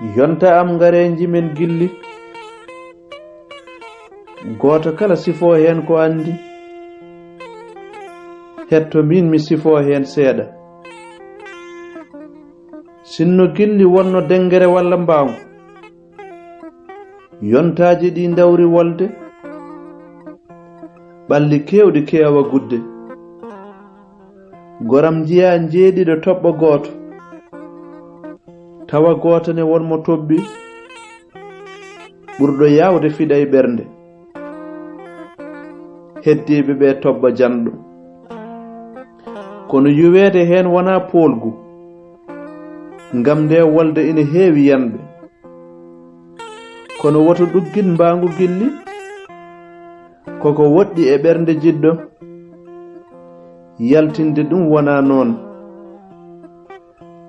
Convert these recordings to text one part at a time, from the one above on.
yonta am ngareji men gilli goto kala sifo hen ko andi hetto min mi sifo hen seeɗa sinno gilli wonno dengere walla mbawngu yontaji ɗi dawri wolde ɓalli kewɗi kewa gudde goram jiya jeeɗiɗo toɓɓo gooto tawa gooto ne wonmo tobbi ɓurɗo yawde fiɗa e ɓernde heddiɓe ɓe tobba janɗo kono yuweede hen wona poolgu ngam nde wolde ina heewi yanɓe kono woto ɗuggin mbangu gilli koko woɗɗi e ɓernde jiɗɗo yaltinde ɗum wona noon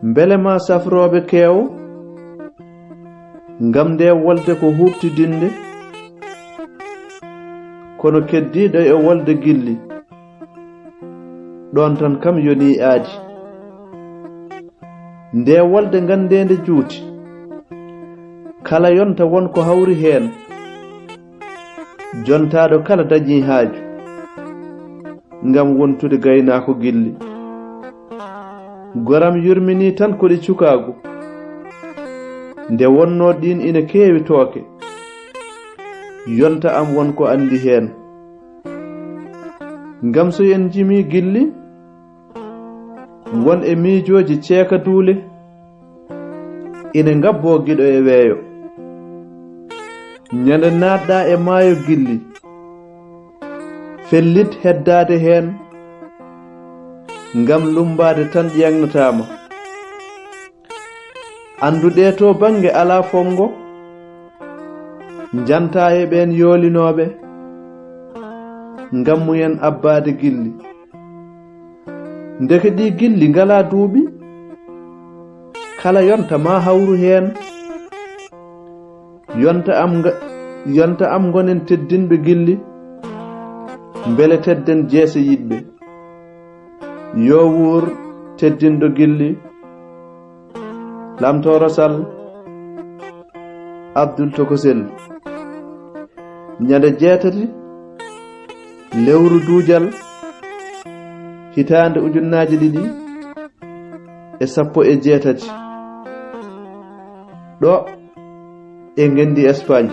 mbele ma safroɓe keew ngam nde wolde ko huɓtidinde kono keddiɗo e wolde gilli ɗon tan kam yoni aaji nde wolde gandede juuti kala yonta won ko hawri hen jontaɗo kala dañi haaju ngam wontude gaynako gilli goram yurmini tan koɗi cukagu nde wonno ɗin ina keewi tooke yonta am won ko andi hen ngam so en jimi gilli won e miijoji ceeka duule ina ngabbo giɗo e weeyo ñande naatɗa e maayo gilli fellit heddade hen ngam lumbade tan ƴeŋnatama anduɗe to bange ala fongo janta e ɓen yoolinoɓe ngam muyen abbade gilli ndeke ɗi gilli ngala duuɓi kala yonta ma hawru hen yonta am gonen teddinɓe gilli mbele tedden jeese yiɗɓe yo wuur teddinɗo gilli lamtoro sall abdoul tokosel ñande 7 lewru duujal hitande 2018 ɗo e ngendi Espagne